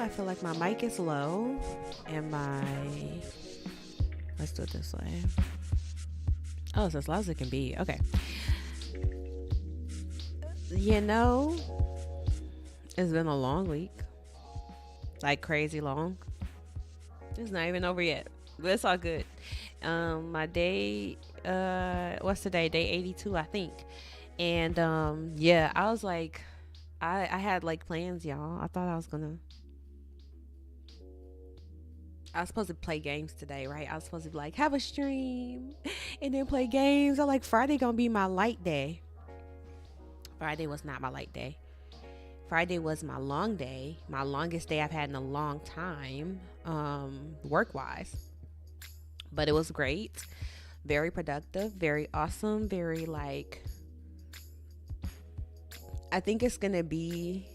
I feel like my mic is low and let's do it this way. Oh, it's as loud as it can be. Okay. You know, it's been a long week. Like crazy long. It's not even over yet. But it's all good. My day, what's today? Day 82, I think. And yeah, I was like, I had like plans, y'all. I was supposed to play games today, right? I was supposed to be like, have a stream and then play games. I like Friday gonna be my light day. Friday was not my light day. Friday was my long day, my longest day I've had in a long time, work wise. But it was great, very productive, very awesome, very like, I think it's gonna be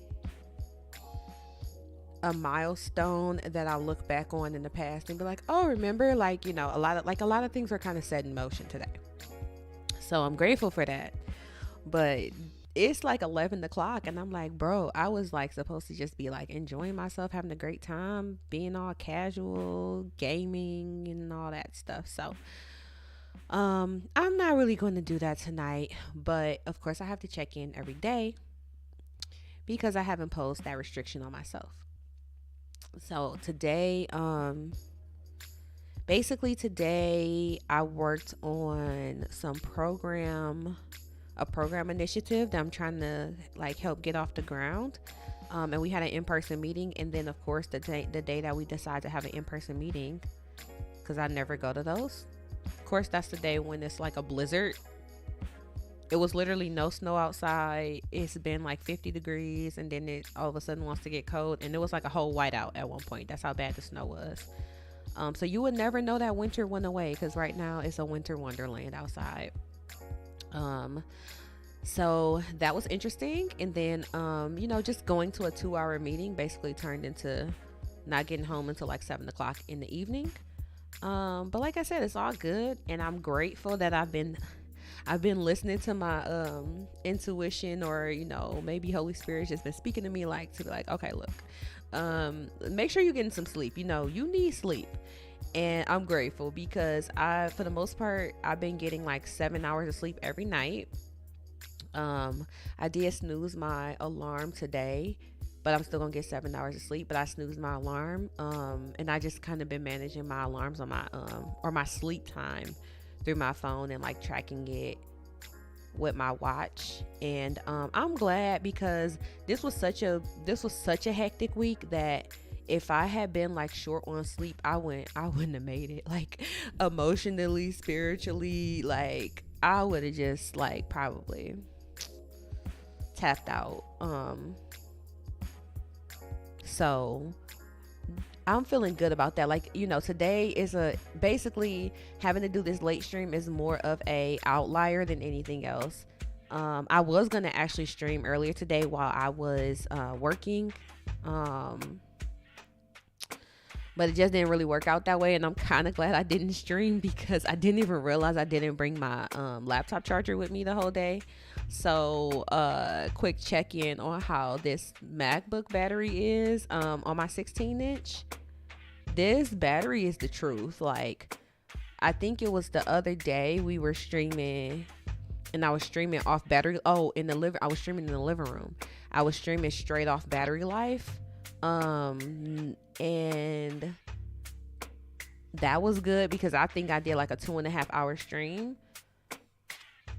a milestone that I'll look back on in the past and be like, oh, remember, like, a lot of things are kind of set in motion today. So I'm grateful for that. But it's like 11 o'clock and I'm like, bro, I was like supposed to just be like enjoying myself, having a great time, being all casual, gaming and all that stuff. So I'm not really going to do that tonight, but of course I have to check in every day because I haven't posed that restriction on myself. So today, basically today I worked on a program initiative that I'm trying to like help get off the ground. And we had an in-person meeting, and then of course the day that we decide to have an in-person meeting, because I never go to those. Of course, that's the day when it's like a blizzard. It was literally no snow outside. It's been like 50 degrees, and then it all of a sudden wants to get cold, and it was like a whole whiteout at one point. That's how bad the snow was. So you would never know that winter went away, because right now it's a winter wonderland outside. So that was interesting. And then, just going to a 2-hour meeting basically turned into not getting home until like 7 o'clock in the evening. But like I said, it's all good. And I'm grateful that I've been listening to my, intuition, or, maybe Holy Spirit's just been speaking to me like, to be like, okay, look, make sure you're getting some sleep. You need sleep. And I'm grateful because for the most part, I've been getting like 7 hours of sleep every night. I did snooze my alarm today, but I'm still gonna get 7 hours of sleep. But I snoozed my alarm, and I just kind of been managing my alarms on my or my sleep time through my phone and like tracking it with my watch. And I'm glad because this was such a hectic week that if I had been like short on sleep, I wouldn't have made it. Like emotionally, spiritually, like I would have just like probably tapped out. So I'm feeling good about that. Like, today is basically having to do this late stream is more of a outlier than anything else. I was gonna actually stream earlier today while I was working. But it just didn't really work out that way, and I'm kind of glad I didn't stream because I didn't even realize I didn't bring my laptop charger with me the whole day. So quick check-in on how this MacBook battery is on my 16-inch. This battery is the truth. Like, I think it was the other day we were streaming and I was streaming off battery. Oh, I was streaming in the living room. I was streaming straight off battery life. And that was good because I think I did like a 2.5 hour stream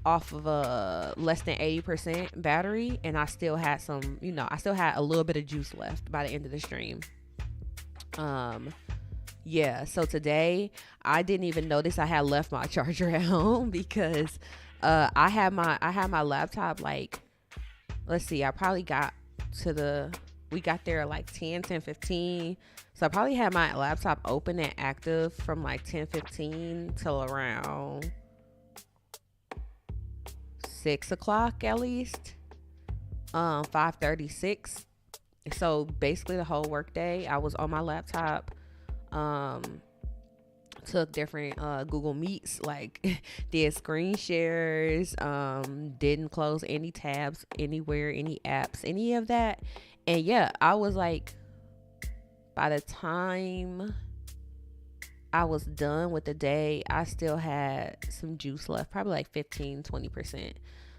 off of a less than 80% battery, and I still had I still had a little bit of juice left by the end of the stream. Yeah, so today I didn't even notice I had left my charger at home because I had my laptop, like, let's see, we got there at like 10:15. So I probably had my laptop open and active from like 10:15 till around 6 o'clock at least. 5:36. So basically the whole work day I was on my laptop. Took different Google Meets, like did screen shares, didn't close any tabs anywhere, any apps, any of that. And yeah, I was like By the time I was done with the day, I still had some juice left, probably like 15-20%.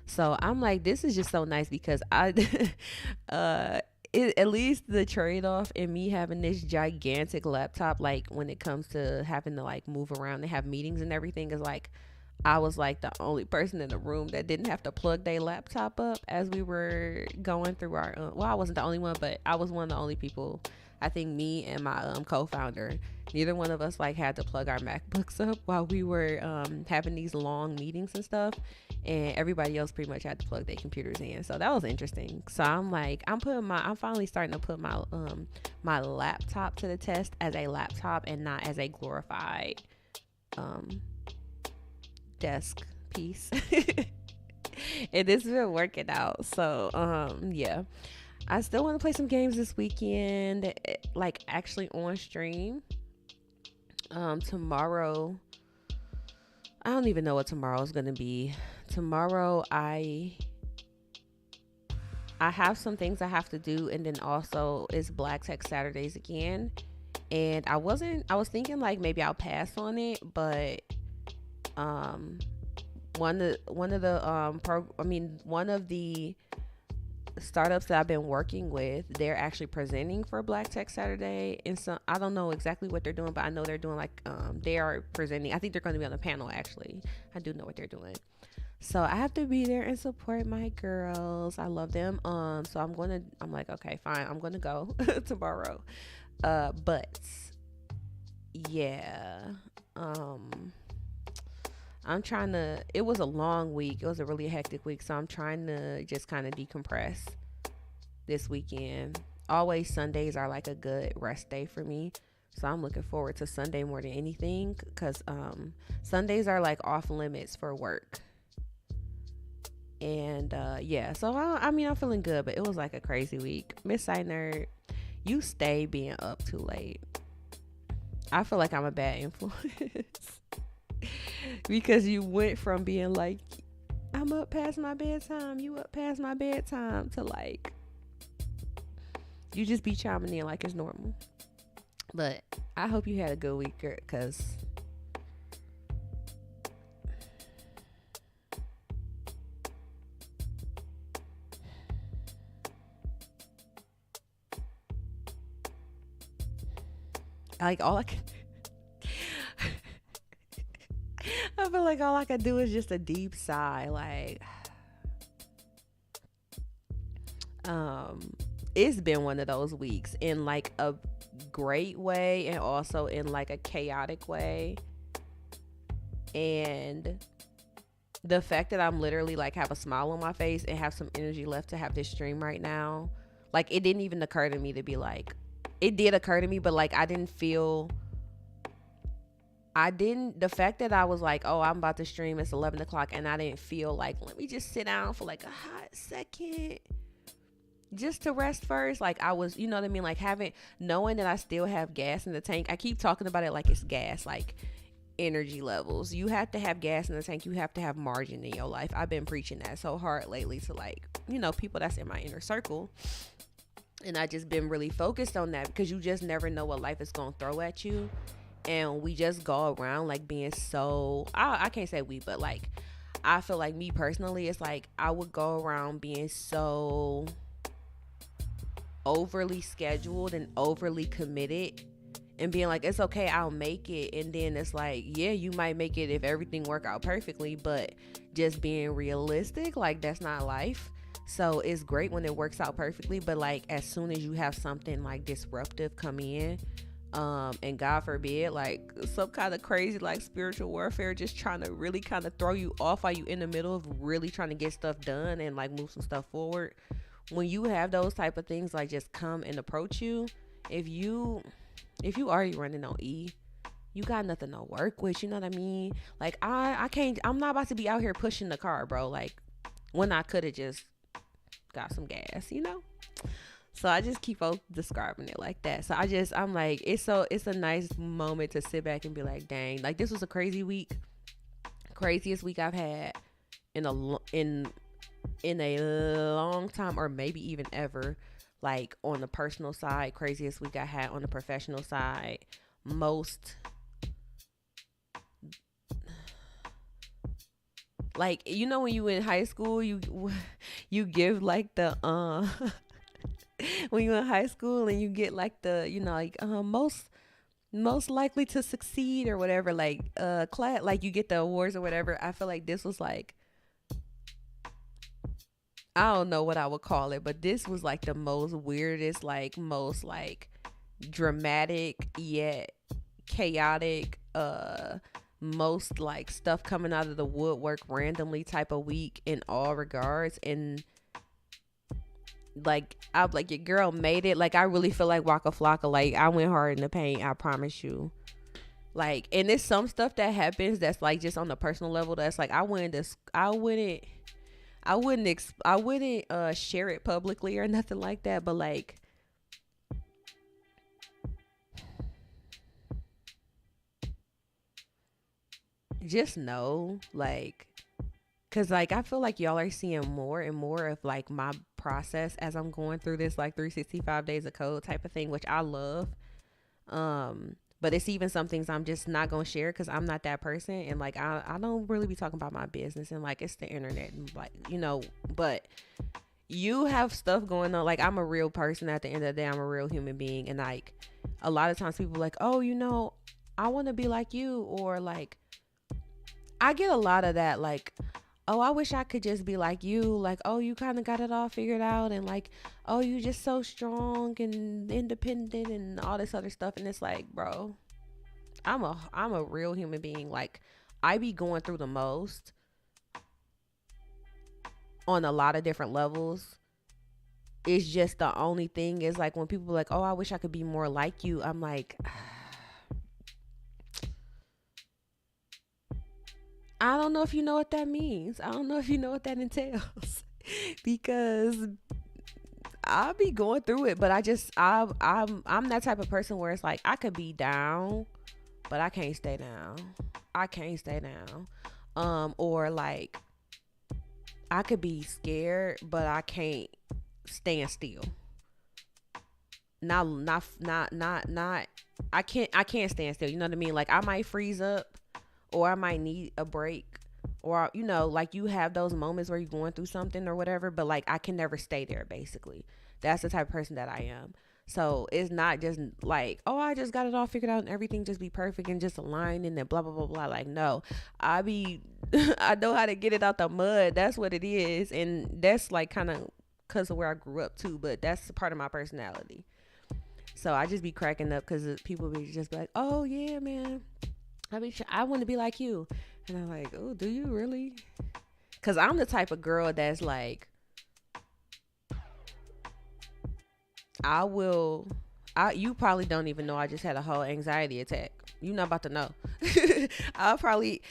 So I'm like, this is just so nice because uh, at least the trade off in me having this gigantic laptop, like when it comes to having to like move around and have meetings and everything, is like I was like the only person in the room that didn't have to plug their laptop up as we were going through our. Well, I wasn't the only one, but I was one of the only people. I think me and my co-founder, neither one of us like had to plug our MacBooks up while we were having these long meetings and stuff, and everybody else pretty much had to plug their computers in. So that was interesting. So I'm like, I'm finally starting to put my laptop to the test as a laptop and not as a glorified um desk piece. And this has been working out. So yeah, I still want to play some games this weekend, like actually on stream. Tomorrow, I don't even know what tomorrow is gonna be. Tomorrow, I have some things I have to do, and then also it's Black Tech Saturdays again. And I was thinking like maybe I'll pass on it, but um one of the startups that I've been working with, they're actually presenting for Black Tech Saturday, and so I don't know exactly what they're doing, but I know they're doing like they are presenting. I think they're going to be on the panel. Actually, I do know what they're doing, so I have to be there and support my girls. I love them. So I'm like, okay, fine, I'm gonna go tomorrow. But yeah, it was a long week. It was a really hectic week. So I'm trying to just kind of decompress this weekend. Always Sundays are like a good rest day for me. So I'm looking forward to Sunday more than anything because Sundays are like off limits for work. And yeah, so I'm feeling good, but it was like a crazy week. Miss Side Nerd, you stay being up too late. I feel like I'm a bad influence. Because you went from being like, I'm up past my bedtime, you up past my bedtime, to like, you just be chiming in like it's normal. But I hope you had a good week, because like all I can I feel like all I could do is just a deep sigh. Like, it's been one of those weeks in like a great way and also in like a chaotic way. And the fact that I'm literally like have a smile on my face and have some energy left to have this stream right now, like it didn't even occur to me to be like, it did occur to me, but like the fact that I was like, oh, I'm about to stream, it's 11 o'clock, and I didn't feel like, let me just sit down for like a hot second just to rest first. Like I was, you know what I mean? Like knowing that I still have gas in the tank. I keep talking about it like it's gas, like energy levels. You have to have gas in the tank. You have to have margin in your life. I've been preaching that so hard lately to like, people that's in my inner circle. And I just been really focused on that because you just never know what life is going to throw at you. And we just go around like being so, I can't say we, but like, I feel like me personally, it's like I would go around being so overly scheduled and overly committed and being like, it's okay, I'll make it. And then it's like, yeah, you might make it if everything work out perfectly, but just being realistic, like that's not life. So it's great when it works out perfectly, but like as soon as you have something like disruptive come in, and God forbid, like some kind of crazy like spiritual warfare just trying to really kind of throw you off while you in the middle of really trying to get stuff done and like move some stuff forward. When you have those type of things like just come and approach you, if you already running on E, you got nothing to work with, you know what I mean? Like I'm not about to be out here pushing the car, bro, like when I could have just got some gas, So I just keep on describing it like that. So I'm like, it's a nice moment to sit back and be like, dang, like this was a crazy week, craziest week I've had in a long time, or maybe even ever. like on the personal side, craziest week I had on the professional side, most like, you know, when you in high school, you give like the when you're in high school and you get like the, you know, like most likely to succeed or whatever, like class, like you get the awards or whatever. I feel like this was like, I don't know what I would call it, but this was like the most weirdest, like most like dramatic yet chaotic, most like stuff coming out of the woodwork randomly type of week in all regards. And like, I'm like, your girl made it. Like, I really feel like Waka Flocka. Like, I went hard in the paint, I promise you. Like, and there's some stuff that happens that's like just on the personal level that's like, I wouldn't share it publicly or nothing like that, but like, just know, like, cause like I feel like y'all are seeing more and more of like my process as I'm going through this like 365 days of code type of thing, which I love. But it's even some things I'm just not gonna share because I'm not that person, and like I don't really be talking about my business, and like it's the internet and like, you know, but you have stuff going on. Like, I'm a real person at the end of the day. I'm a real human being, and like a lot of times people are like, oh, you know, I want to be like you, or like I get a lot of that, like, oh, I wish I could just be like you. Like, oh, you kind of got it all figured out. And like, oh, you just so strong and independent and all this other stuff. And it's like, bro, I'm a real human being. Like, I be going through the most on a lot of different levels. It's just the only thing is like when people are like, oh, I wish I could be more like you. I'm like, I don't know if you know what that means. I don't know if you know what that entails because I'll be going through it, but I'm that type of person where it's like I could be down, but I can't stay down. I can't stay down. Or like I could be scared, but I can't stand still. Not I can't stand still. You know what I mean? Like I might freeze up or I might need a break, or you know, like you have those moments where you're going through something or whatever, but like I can never stay there. Basically, that's the type of person that I am. So it's not just like, oh, I just got it all figured out and everything just be perfect and just aligned and then blah blah blah blah. Like, no, I be I know how to get it out the mud. That's what it is, and that's like kind of because of where I grew up too, but that's part of my personality. So I just be cracking up because people be just be like, oh yeah, man, I want to be like you. And I'm like, oh, do you really? Because I'm the type of girl that's like, I will, you probably don't even know I just had a whole anxiety attack. You're not about to know. I'll probably,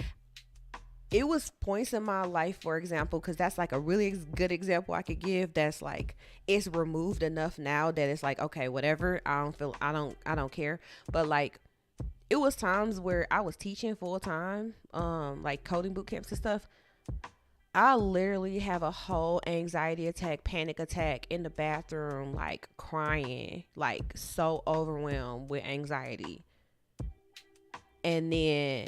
it was points in my life, for example, because that's like a really good example I could give. That's like, it's removed enough now that it's like, okay, whatever. I don't care. But like, it was times where I was teaching full time, like coding boot camps and stuff. I literally have a whole anxiety attack, panic attack in the bathroom, like crying, like so overwhelmed with anxiety. And then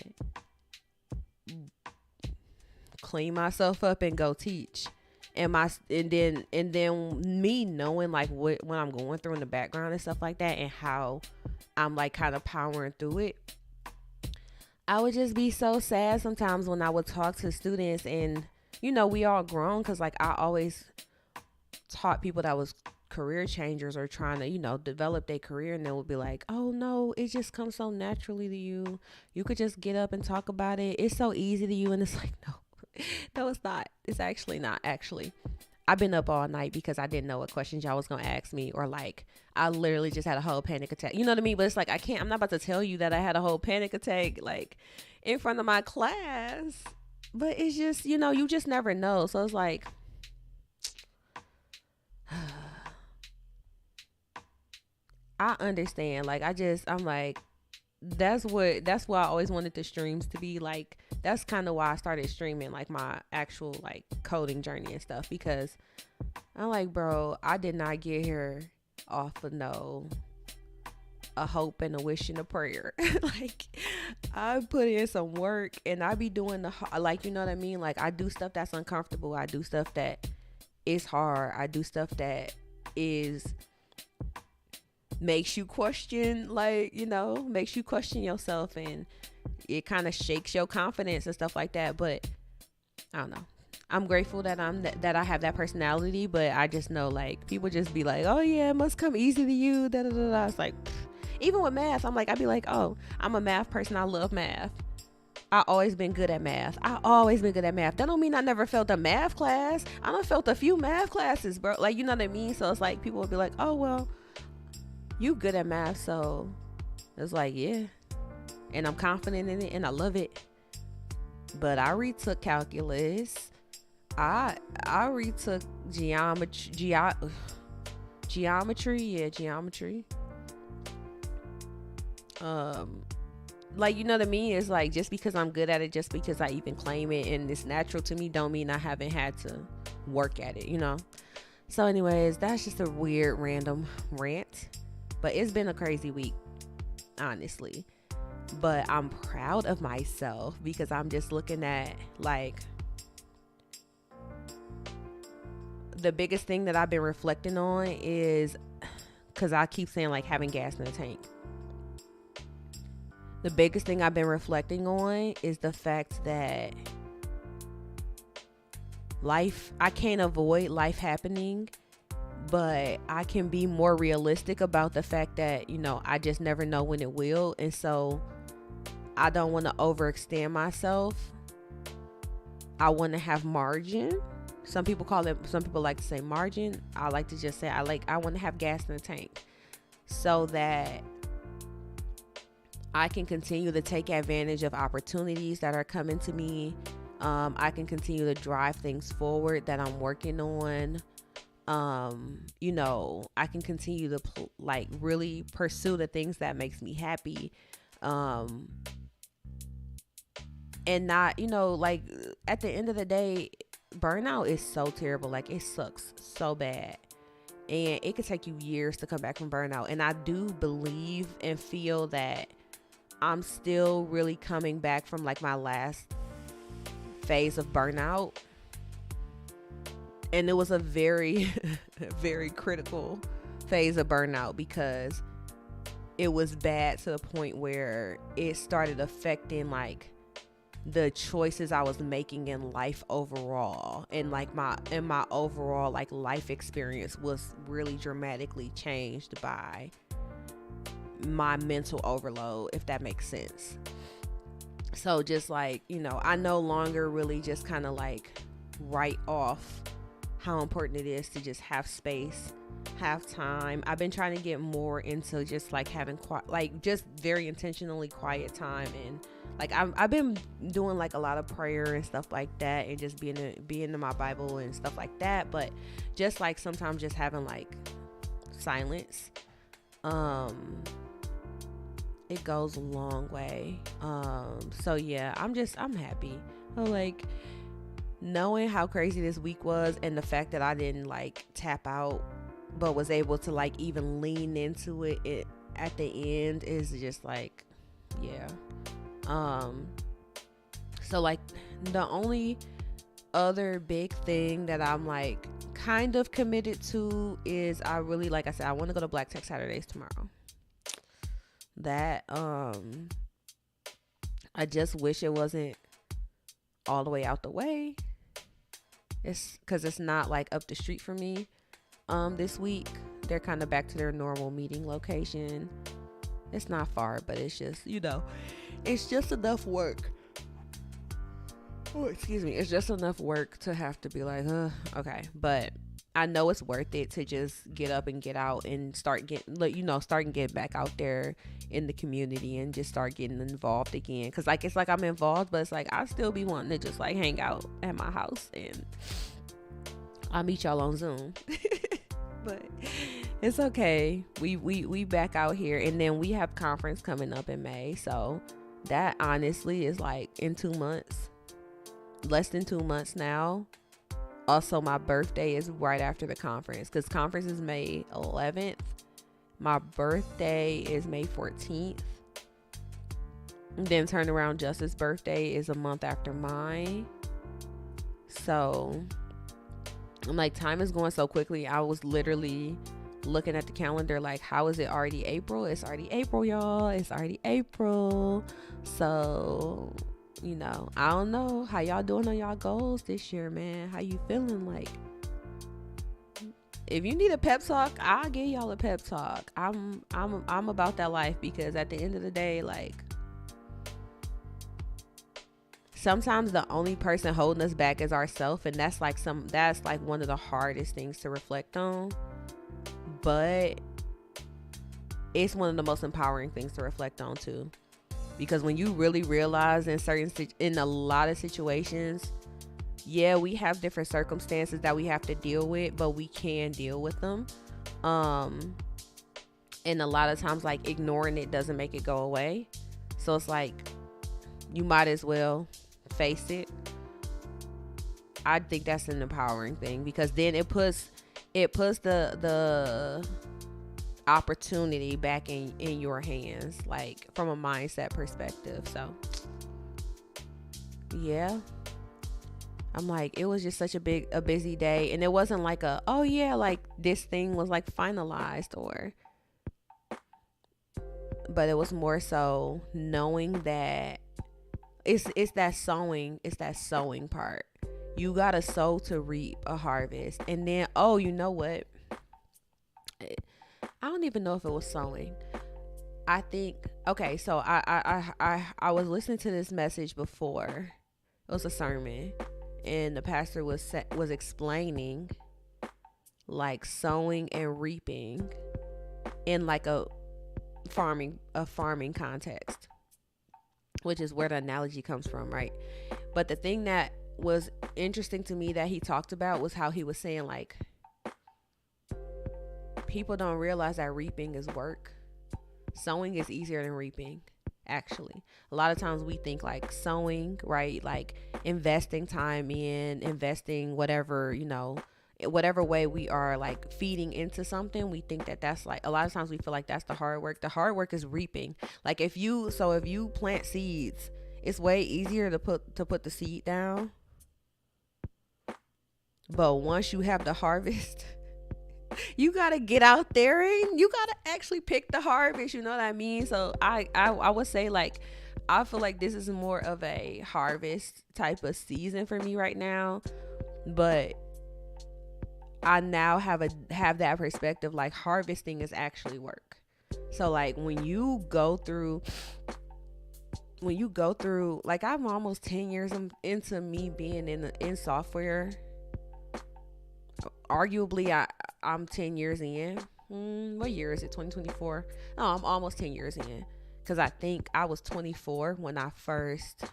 clean myself up and go teach. And then me knowing like what I'm going through in the background and stuff like that, and how I'm like kind of powering through it. I would just be so sad sometimes when I would talk to students, and you know, we all grown because like I always taught people that was career changers or trying to, you know, develop their career, and they would be like, oh no, it just comes so naturally to you. You could just get up and talk about it. It's so easy to you. And it's like, no, no, it's not. It's actually not. Actually, I've been up all night because I didn't know what questions y'all was gonna ask me, or like I literally just had a whole panic attack. You know what I mean? But it's like I'm not about to tell you that I had a whole panic attack like in front of my class. But it's just, you know, you just never know. So it's like, I understand. Like I'm like, that's why I always wanted the streams to be like. That's kind of why I started streaming like my actual like coding journey and stuff, because I'm like, bro, I did not get here off of no a hope and a wish and a prayer. Like, I put in some work and I be doing like, you know what I mean? Like, I do stuff that's uncomfortable. I do stuff that is hard. I do stuff that is makes you question, like, you know, makes you question yourself, and it kind of shakes your confidence and stuff like that. But I don't know. I'm grateful that that I have that personality, but I just know, like, people just be like, oh yeah, it must come easy to you. Da da da da. It's like, even with math, I'd be like, oh, I'm a math person. I love math. I always been good at math. That don't mean I never felt a math class. I done felt a few math classes, bro. Like, you know what I mean? So it's like, people will be like, oh, well, you good at math. So it's like, yeah. And I'm confident in it and I love it. But I retook calculus. I retook geometry. Geometry. Like, you know what I mean? It's like, just because I'm good at it, just because I even claim it and it's natural to me, don't mean I haven't had to work at it, you know? So anyways, that's just a weird random rant, but it's been a crazy week, honestly. But I'm proud of myself because I'm just looking at, like, the biggest thing that I've been reflecting on is, because I keep saying, like, having gas in the tank. The biggest thing I've been reflecting on is the fact that I can't avoid life happening, but I can be more realistic about the fact that, you know, I just never know when it will. And so I don't want to overextend myself. I want to have margin. Some people like to say margin. I like to just say, I want to have gas in the tank so that I can continue to take advantage of opportunities that are coming to me. I can continue to drive things forward that I'm working on. You know, I can continue to really pursue the things that makes me happy. And not, you know, like, at the end of the day, burnout is so terrible. Like, it sucks so bad. And it could take you years to come back from burnout. And I do believe and feel that I'm still really coming back from, like, my last phase of burnout. And it was a very, very critical phase of burnout because it was bad to the point where it started affecting, like, the choices I was making in life overall. And, like, my overall, like, life experience was really dramatically changed by my mental overload, if that makes sense. So just, like, you know, I no longer really just kind of, like, write off how important it is to just have space, have time. I've been trying to get more into just, like, having just very intentionally quiet time. And, like, I've been doing, like, a lot of prayer and stuff like that, and just being in my Bible and stuff like that. But just, like, sometimes just having, like, silence, it goes a long way. So yeah, I'm happy. Like, knowing how crazy this week was and the fact that I didn't, like, tap out, but was able to, like, even lean into it at the end is just, like, yeah. So, like, the only other big thing that I'm, like, kind of committed to is like I said, I want to go to Black Tech Saturdays tomorrow. That I just wish it wasn't all the way out the way. It's because it's not, like, up the street for me. This week they're kind of back to their normal meeting location. It's not far, but it's just, you know, it's just enough work. Oh, excuse me. It's just enough work to have to be like, okay. But I know it's worth it to just get up and get out and start getting back out there in the community and just start getting involved again. Cause, like, it's like I'm involved, but it's like I still be wanting to just, like, hang out at my house, and I'll meet y'all on Zoom. But it's okay. We back out here, and then we have conference coming up in May. So that honestly is, like, in 2 months, less than 2 months now. Also, my birthday is right after the conference because conference is May 11th. My birthday is May 14th. And then Turnaround Justice birthday is a month after mine. So I'm like, time is going so quickly. I was literally looking at the calendar like, how is it already April? It's already April, y'all. It's already April. So, you know, I don't know how y'all doing on y'all goals this year, man. How you feeling? Like, if you need a pep talk, I'll give y'all a pep talk. I'm about that life, because at the end of the day, like, sometimes the only person holding us back is ourselves, and that's like one of the hardest things to reflect on. But it's one of the most empowering things to reflect on too, because when you really realize in a lot of situations, yeah, we have different circumstances that we have to deal with, but we can deal with them. And a lot of times, like, ignoring it doesn't make it go away. So it's like, you might as well face it. I think that's an empowering thing, because then it puts the opportunity back in your hands, like, from a mindset perspective. So yeah, I'm like, it was just such a busy day, and it wasn't like oh yeah, like this thing was like finalized, but it was more so knowing that it's that sowing part. You gotta sow to reap a harvest. And then, oh, you know what? I don't even know if it was sowing. I think, okay, so I was listening to this message before. It was a sermon, and the pastor was explaining like sowing and reaping in like a farming context, which is where the analogy comes from, right? But the thing that was interesting to me that he talked about was how he was saying, like, people don't realize that reaping is work. Sowing is easier than reaping, actually. A lot of times we think like sowing, right? Like investing time investing whatever, whatever way we are like feeding into something, we think that that's like, a lot of times we feel like that's the hard work. The hard work is reaping. Like if you plant seeds, it's way easier to put the seed down. But once you have the harvest, you gotta get out there and you gotta actually pick the harvest. You know what I mean? So I would say, like, I feel like this is more of a harvest type of season for me right now. But I now have that perspective, like harvesting is actually work. So like when you go through, like, I'm almost 10 years into me being in software. Arguably, I'm 10 years in. What year is it? 2024? No, I'm almost 10 years in, because I think I was 24 when I first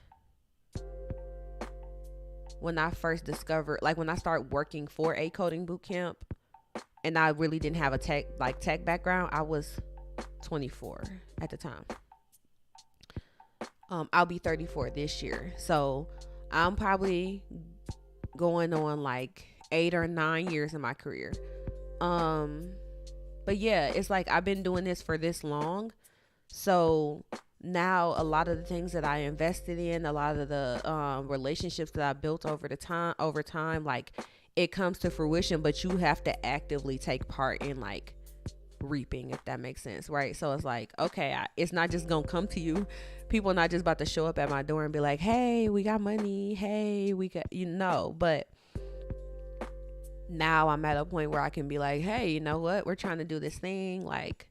discovered, like, when I started working for a coding bootcamp, and I really didn't have a tech background. I was 24 at the time. I'll be 34 this year, so I'm probably going on like 8 or 9 years in my career. But yeah, it's like I've been doing this for this long, so now a lot of the things that I invested in, a lot of the relationships that I built over time, like, it comes to fruition, but you have to actively take part in like reaping, if that makes sense, right? So it's like, okay, it's not just gonna come to you. People are not just about to show up at my door and be like, hey, we got money, hey, we got, but now I'm at a point where I can be like, hey, you know what, we're trying to do this thing, like,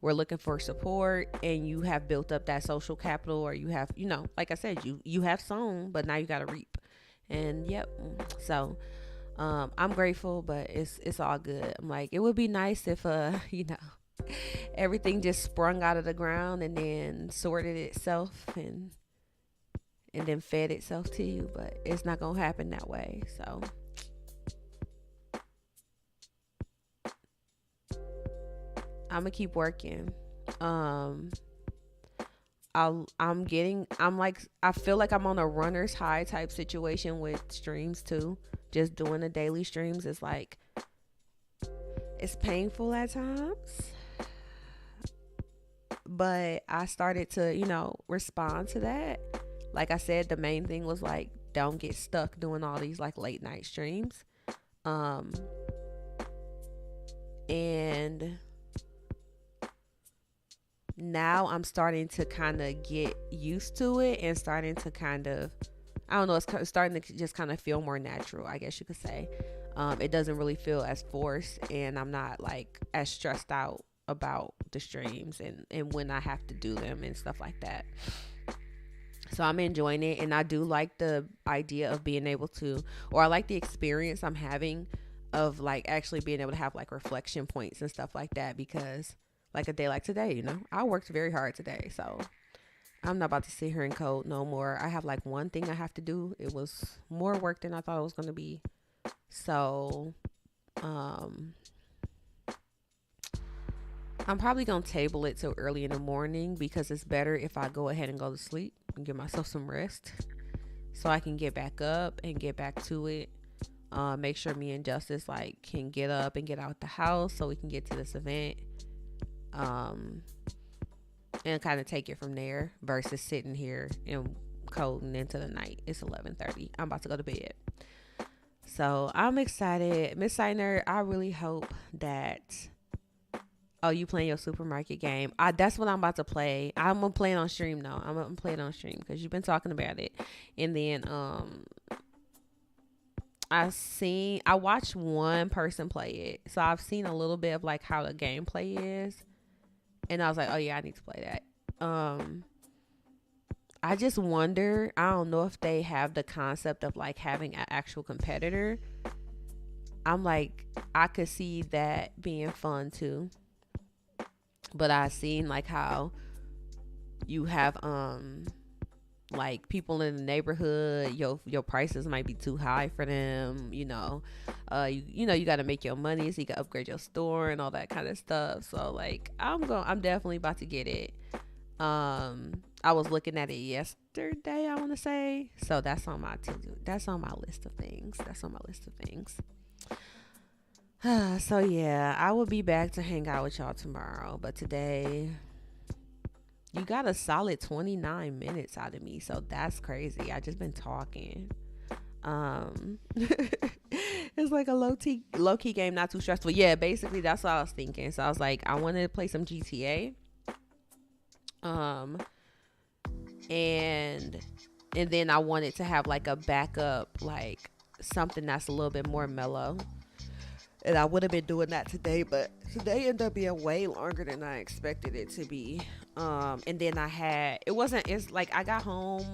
we're looking for support, and you have built up that social capital, or you have, like I said, you have sown, but now you got to reap. And yep. So I'm grateful, but it's all good. I'm like, it would be nice if everything just sprung out of the ground and then sorted itself and then fed itself to you, but it's not gonna happen that way. So I'm gonna keep working. I feel like I'm on a runner's high type situation with streams too. just doing the daily streams is like, it's painful at times. But I started to, respond to that. Like I said, the main thing was like, don't get stuck doing all these like late night streams. And now I'm starting to kind of get used to it and starting to kind of, I don't know, it's starting to just kind of feel more natural, I guess you could say. It doesn't really feel as forced, and I'm not like as stressed out about the streams and when I have to do them and stuff like that. So I'm enjoying it, and I do like the idea of being able to, or I like the experience I'm having of like actually being able to have like reflection points and stuff like that, because like a day like today, I worked very hard today, so I'm not about to sit here and code no more. I have like one thing I have to do. It was more work than I thought it was going to be. So, I'm probably going to table it till early in the morning, because it's better if I go ahead and go to sleep and give myself some rest so I can get back up and get back to it. Make sure me and Justice like can get up and get out the house so we can get to this event. And kind of take it from there versus sitting here and coding into the night. It's 11:30. I'm about to go to bed. So I'm excited. Miss Seiner, I really hope that... Oh, you playing your supermarket game? That's what I'm about to play. I'm gonna play it on stream though. I'm gonna play it on stream because you've been talking about it. And then I watched one person play it, so I've seen a little bit of like how the gameplay is, and I was like, oh yeah, I need to play that. I just wonder, I don't know if they have the concept of like having an actual competitor. I'm like, I could see that being fun too. But I seen like how you have like people in the neighborhood, your prices might be too high for them, you got to make your money so you can upgrade your store and all that kind of stuff. So like I'm definitely about to get it. I was looking at it yesterday, I want to say. So that's on my list of things. So yeah, I will be back to hang out with y'all tomorrow. But today, you got a solid 29 minutes out of me, so that's crazy. I just been talking. It's like a low key game, not too stressful. Yeah, basically that's what I was thinking. So I was like, I wanted to play some GTA. And then I wanted to have like a backup, like something that's a little bit more mellow. And I would have been doing that today, but today ended up being way longer than I expected it to be. And then it's like I got home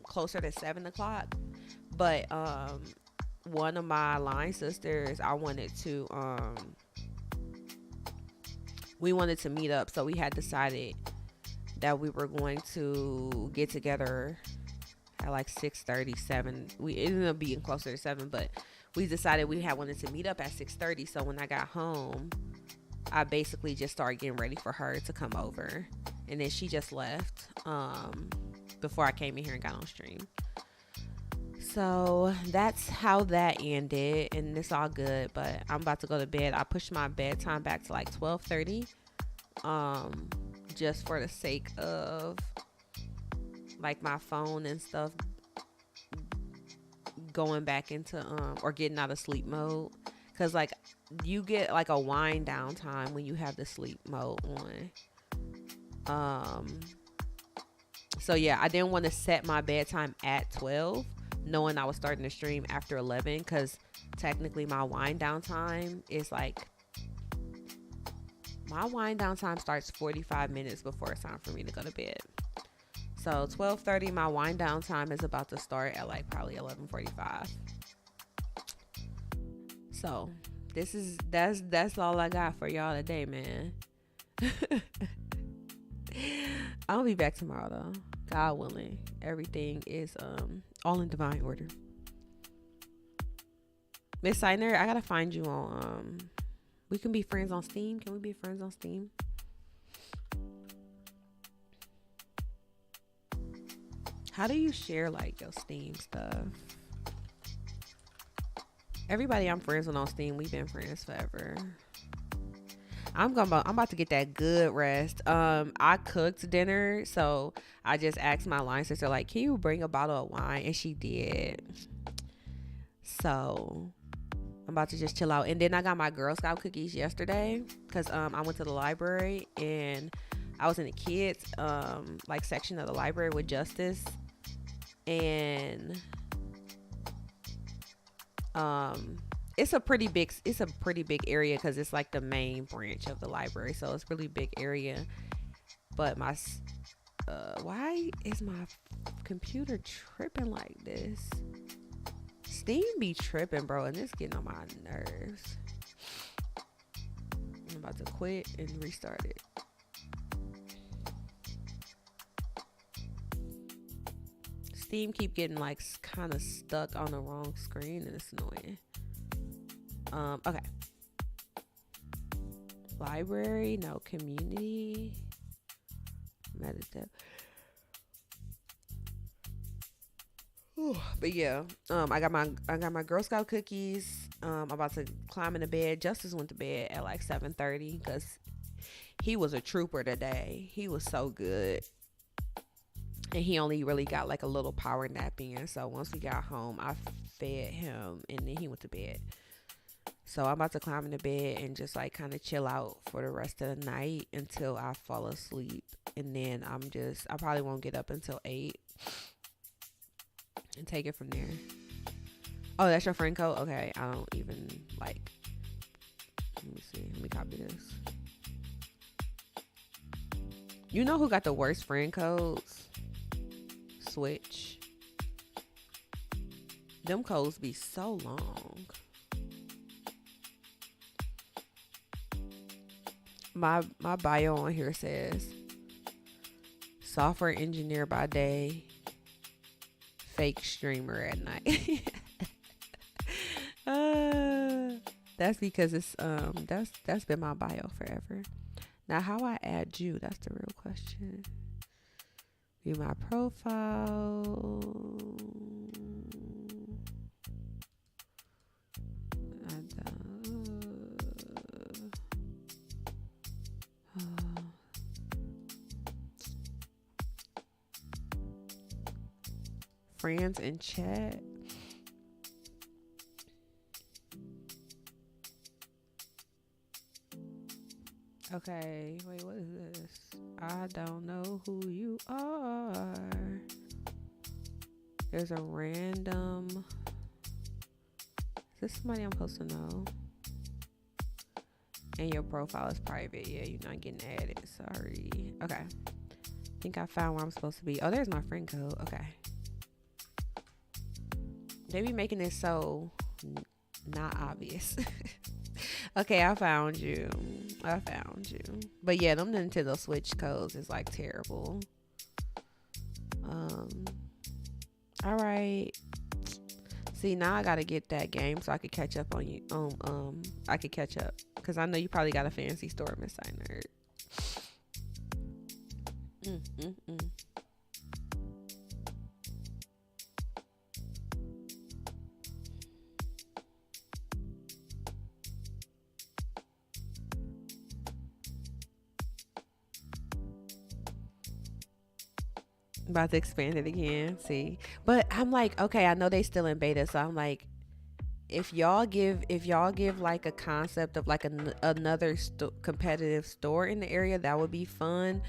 closer to 7 o'clock, but one of my line sisters, we wanted to meet up, so we had decided that we were going to get together at like 6:37. We ended up being closer to 7, but we decided we had wanted to meet up at 6:30. So when I got home, I basically just started getting ready for her to come over, and then she just left before I came in here and got on stream. So that's how that ended, and it's all good. But I'm about to go to bed. I pushed my bedtime back to like 12:30, just for the sake of like my phone and stuff going back into or getting out of sleep mode, because like you get like a wind down time when you have the sleep mode on. So yeah, I didn't want to set my bedtime at 12 knowing I was starting to stream after 11, because technically my wind down time is like, my wind down time starts 45 minutes before it's time for me to go to bed. So 12:30, my wind down time is about to start at like probably 11:45. So that's all I got for y'all today, man. I'll be back tomorrow though, God willing. Everything is all in divine order. Miss Seiner, I gotta find you on we can be friends on Steam. Can we be friends on Steam? How do you share like your Steam stuff? Everybody I'm friends with on Steam, we've been friends forever. I'm about to get that good rest. I cooked dinner, so I just asked my line sister like, "Can you bring a bottle of wine?" And she did. So I'm about to just chill out. And then I got my Girl Scout cookies yesterday because I went to the library and I was in the kids like section of the library with Justice, and um it's a pretty big area because it's like the main branch of the library, so it's really big area. But why is my computer tripping like this? Steam be tripping, bro, and it's getting on my nerves. I'm about to quit and restart it. Steam keep getting like kind of stuck on the wrong screen, and it's annoying. Okay. Library, no. Community, meditative. But yeah, I got my Girl Scout cookies. I'm about to climb into bed. Justice went to bed at like 7:30 because he was a trooper today. He was so good, and he only really got like a little power nap in. So once we got home, I fed him, and then he went to bed. So I'm about to climb into bed and just like kind of chill out for the rest of the night until I fall asleep, and then I probably won't get up until 8 and take it from there. Oh, that's your friend code? Okay, I don't even like. Let me see. Let me copy this. You know who got the worst friend codes? Switch. Them codes be so long. My bio on here says software engineer by day, fake streamer at night. That's because it's that's been my bio forever. Now how I add you, that's the real question. View my profile. Friends in chat. Okay, wait, what is this? I don't know who you are. There's a random. Is this somebody I'm supposed to know? And your profile is private. Yeah, you're not getting added. Sorry. Okay. I think I found where I'm supposed to be. Oh, there's my friend code. Okay. They be making it so not obvious. Okay, I found you. But yeah, them Nintendo Switch codes is like terrible. All right. See, now I gotta get that game so I could catch up on you. I could catch up because I know you probably got a fancy store, Miss Nerd. About to expand it again. See, but I'm like, okay, I know they still in beta, so I'm like, if y'all give like a concept of like another competitive store in the area, that would be fun.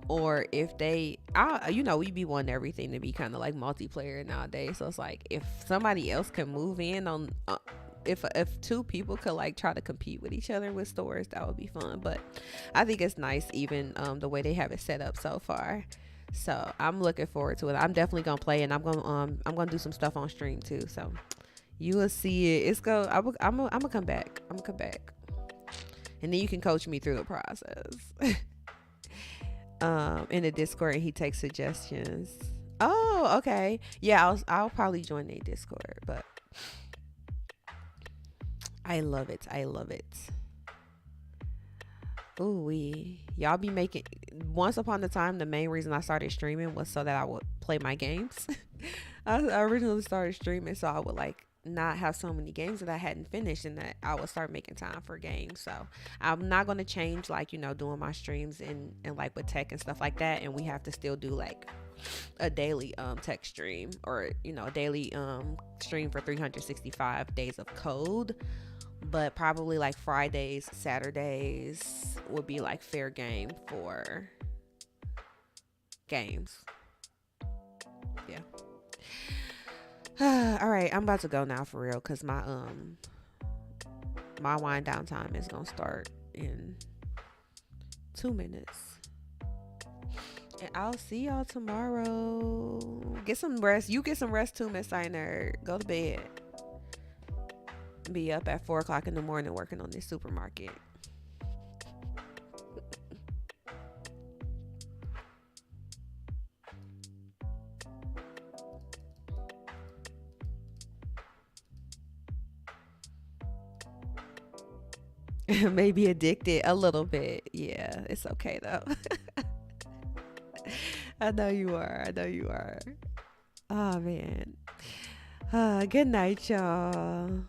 Or if we be wanting everything to be kind of like multiplayer nowadays, so it's like if somebody else can move in on if two people could like try to compete with each other with stores, that would be fun. But I think it's nice even the way they have it set up so far. So I'm looking forward to it. I'm definitely gonna play, and I'm gonna do some stuff on stream too. So you will see it. I'm gonna come back. And then you can coach me through the process. In the Discord, and he takes suggestions. Oh, okay. Yeah, I'll probably join the Discord, but I love it. Ooh, y'all be making. Once upon a time, the main reason I started streaming was so that I would play my games. I originally started streaming so I would like not have so many games that I hadn't finished, and that I would start making time for games. So I'm not going to change, like, doing my streams and like with tech and stuff like that. And we have to still do like a daily tech stream, or a daily stream for 365 days of code. But probably like Fridays, Saturdays would be like fair game for games. Yeah. All right, I'm about to go now for real, cuz my wind down time is going to start in 2 minutes. And I'll see y'all tomorrow. Get some rest. You get some rest too, Miss Nerd. Go to bed. Be up at 4 o'clock in the morning working on this supermarket. Maybe addicted a little bit. Yeah, it's okay though. I know you are. I know you are. Oh man. Good night, y'all.